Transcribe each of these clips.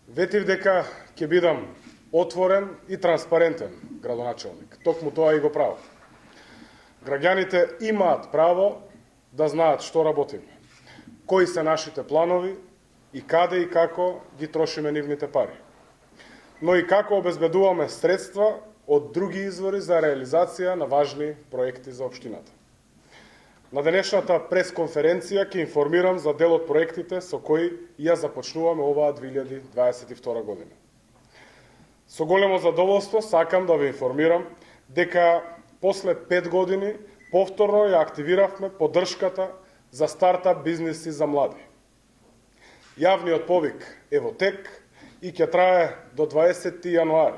Ветив дека ќе бидам отворен и транспарентен градоначалник. Токму тоа и го правам. Граѓаните имаат право да знаат што работиме, кои се нашите планови и каде и како ги трошиме нивните пари, но и како обезбедуваме средства од други извори за реализација на важни проекти за општината. На денешната пресконференција ќе информирам за дел од проектите со кои ја започнуваме оваа 2022 година. Со големо задоволство сакам да ви информирам дека после 5 години повторно ја активиравме поддршката за стартап бизниси за млади. Јавниот повик е во тек и ќе трае до 20 јануари.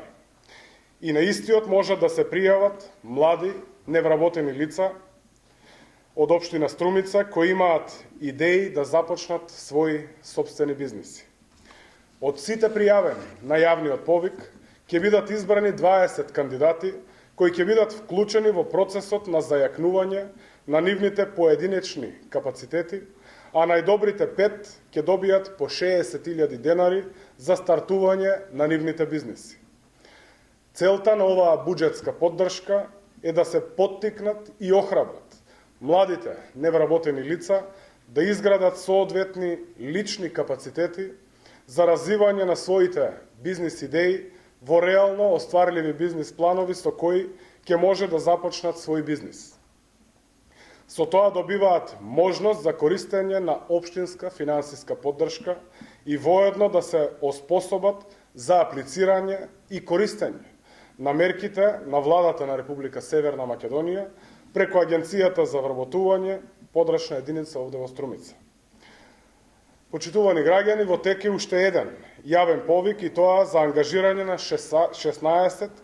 И на истиот можат да се пријават млади невработени лица од општина Струмица кои имаат идеи да започнат своји сопствени бизниси. Од сите пријавени на јавниот повик ќе бидат избрани 20 кандидати кои ќе бидат вклучени во процесот на зајакнување на нивните поединечни капацитети, а најдобрите 5 ќе добијат по 60.000 денари за стартување на нивните бизниси. Целта на оваа буџетска поддршка е да се поттикнат и охрабрат младите невработени лица да изградат соодветни лични капацитети за развивање на своите бизнис идеи во реално остварливи бизнис планови со кои ќе може да започнат свој бизнис. Со тоа добиваат можност за користење на општинска финансиска поддршка и воедно да се оспособат за аплицирање и користење на мерките на владата на Република Северна Македонија преку Агенцијата за вработување, подрачна единица овде во Струмица. Почитувани граѓани, во тек е уште еден јавен повик и тоа за ангажирање на 16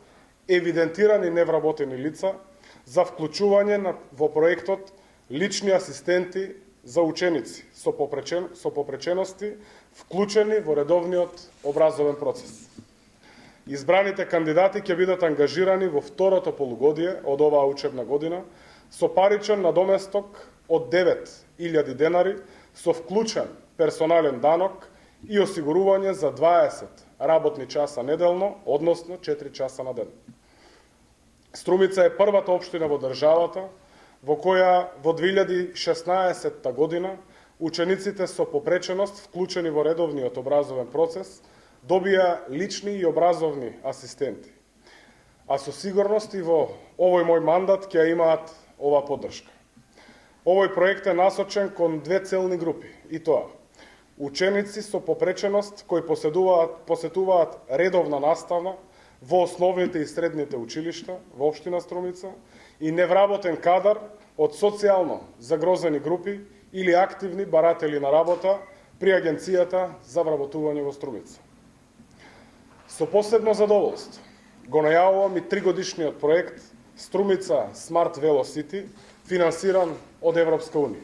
евидентирани невработени лица за вклучување во проектот лични асистенти за ученици со попречености вклучени во редовниот образовен процес. Избраните кандидати ќе бидат ангажирани во второто полугодие од оваа учебна година со паричен надоместок од 9.000 денари со вклучен персонален данок и осигурување за 20 работни часа неделно, односно 4 часа на ден. Струмица е првата општина во државата во која во 2016 година учениците со попреченост вклучени во редовниот образовен процес добија лични и образовни асистенти. А со сигурност и во овој мој мандат ќе имаат ова поддршка. Овој проект е насочен кон две целни групи, и тоа ученици со попреченост кои посетуваат редовна настава во основните и средните училишта во општина Струмица и невработен кадар од социјално загрозени групи или активни баратели на работа при Агенцијата за вработување во Струмица. Со посебно задоволство го најавувам и 3-годишниот проект Струмица Smart Velocity, финансиран од Европска унија,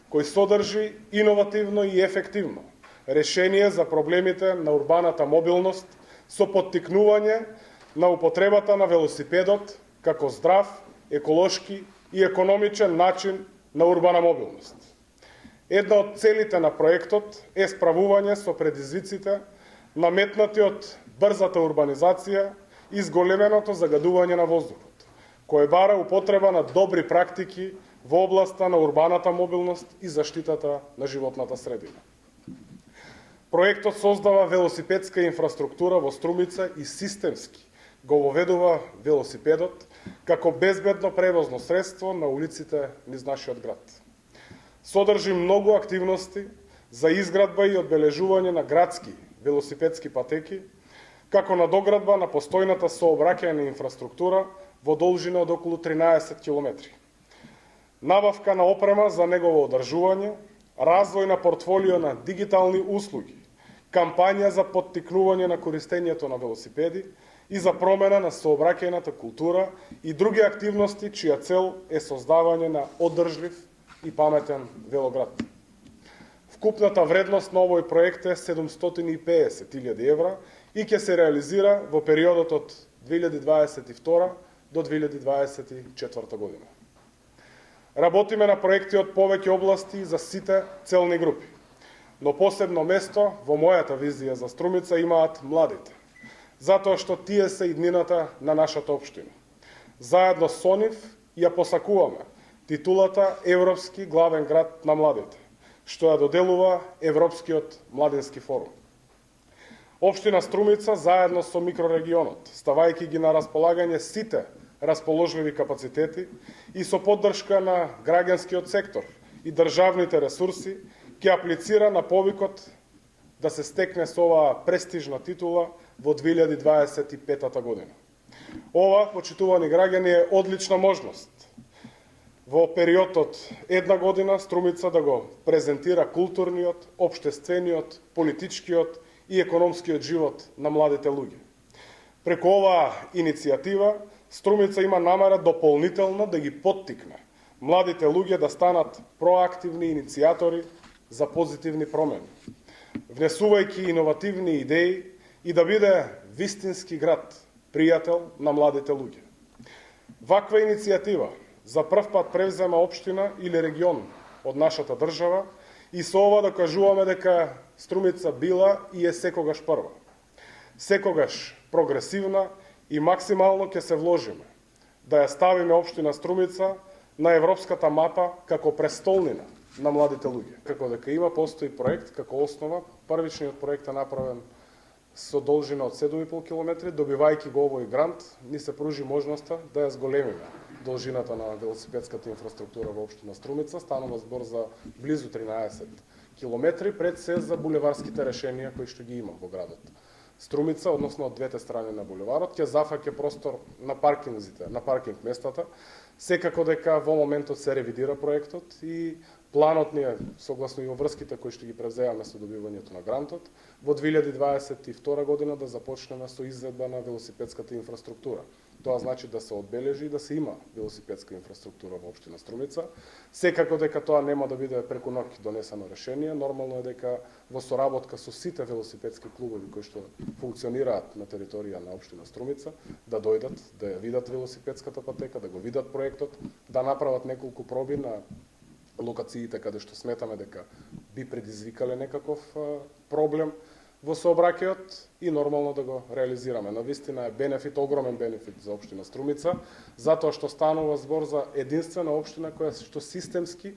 кој содржи иновативно и ефективно решение за проблемите на урбаната мобилност со поттикнување на употребата на велосипедот како здрав, еколошки и економичен начин на урбана мобилност. Една од целите на проектот е справување со предизвиците наметнати од брзата урбанизација и зголеменото загадување на воздухот, кој бара употреба на добри практики во областа на урбаната мобилност и заштитата на животната средина. Проектот создава велосипедска инфраструктура во Струмица и системски го воведува велосипедот како безбедно превозно средство на улиците низ нашиот град. Содржи многу активности за изградба и одбележување на градски велосипедски патеки, како надоградба на постојната сообраќајна инфраструктура во должина од околу 13 километри. Набавка на опрема за негово одржување, развој на портфолио на дигитални услуги, кампања за поттикнување на користењето на велосипеди и за промена на сообраќајната култура и други активности чија цел е создавање на одржлив и паметен велоград. Вкупната вредност на овој проект е 750.000 евра и ќе се реализира во периодот од 2022 до 2024 година. Работиме на проекти од повеќе области за сите целни групи. Но посебно место во мојата визија за Струмица имаат младите, затоа што тие се иднината на нашата општина. Заедно со нив ја посакуваме титулата Европски главен град на младите, што ја доделува Европскиот младински форум. Општина Струмица заедно со микрорегионот, ставајќи ги на располагање сите расположливи капацитети и со поддршка на граѓанскиот сектор и државните ресурси, ќе аплицира на повикот да се стекне со оваа престижна титула во 2025 година. Ова, почитувани граѓани, е одлична можност во период од една година Струмица да го презентира културниот, општествениот, политичкиот и економскиот живот на младите луѓе. Преку оваа иницијатива, Струмица има намера дополнително да ги поттикне младите луѓе да станат проактивни иницијатори за позитивни промени, внесувајќи иновативни идеи и да биде вистински град, пријател на младите луѓе. Ваква иницијатива за прв пат превзема општина или регион од нашата држава и со ова да кажуваме дека Струмица била и е секогаш прва. Секогаш прогресивна и максимално ќе се вложиме да ја ставиме општина Струмица на европската мапа како престолнина на младите луѓе. Како дека има постои проект како основа, првичниот проект е направен со должина од 7,5 км, добивајќи го овој грант, ни се пружи можноста да ја зголемиме должината на велосипедската инфраструктура во општина Струмица. Станува збор за близу 13 километри, пред се за булеварските решенија кои што ги има во градот Струмица, односно од двете страни на булеварот, ќе зафаќа простор на паркингзите, на паркинг местата. Секако дека во моментот се ревидира проектот и планот ни е, согласно и обврските кои што ги превземаме со добивањето на грантот, во 2022 година да започнеме со изvedба на велосипедската инфраструктура. Тоа значи да се одбележи и да се има велосипедска инфраструктура во општина Струмица. Секако дека тоа нема да биде преку ноќ донесено решение. Нормално е дека во соработка со сите велосипедски клубови кои што функционираат на територија на општина Струмица, да дојдат, да ја видат велосипедската патека, да го видат проектот, да направат неколку проби на локациите каде што сметаме дека би предизвикале некаков проблем во сообраќајот и нормално да го реализираме. Навистина е бенефит, огромен бенефит за општина Струмица, затоа што станува збор за единствена општина која што системски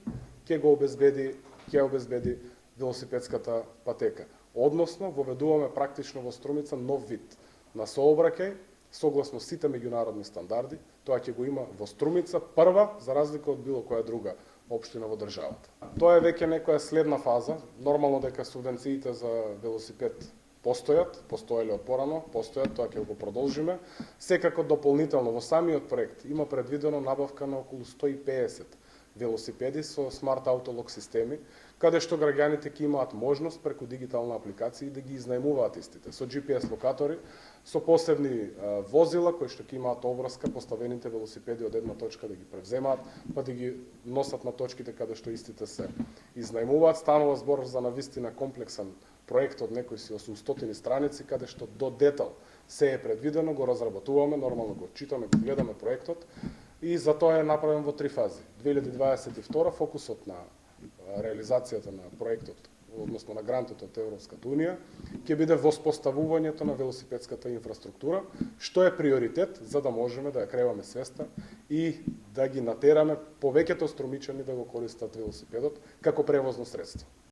ќе обезбеди велосипедската патека. Односно, воведуваме практично во Струмица нов вид на сообраќај, согласно сите меѓународни стандарди. Тоа ќе го има во Струмица прва, за разлика од било која друга општина во државата. Тоа е веќе некоја следна фаза. Нормално дека субвенциите за велосипед постоеле од порано, тоа ќе го продолжиме. Секако дополнително во самиот проект има предвидено набавка на околу 150 велосипеди со смарт аутолок системи, каде што граѓаните ќе имаат можност преку дигитална апликација да ги изнајмуваат истите со GPS локатори, со посебни возила кои што ќе имаат обврска поставените велосипеди од една точка да ги превземаат, па да ги носат на точките каде што истите се изнајмуваат. Станува збор за навистина комплексен проект од некои си 800 страници, каде што до детал се е предвидено, го разработуваме, нормално го читаме, го гледаме проектот и затоа е направен во 3 фази. 2022 фокусот на реализацијата на проектот, односно на грантот од Европската Унија, ќе биде воспоставувањето на велосипедската инфраструктура, што е приоритет за да можеме да ја креваме свеста и да ги натераме повеќето струмичани да го користат велосипедот како превозно средство.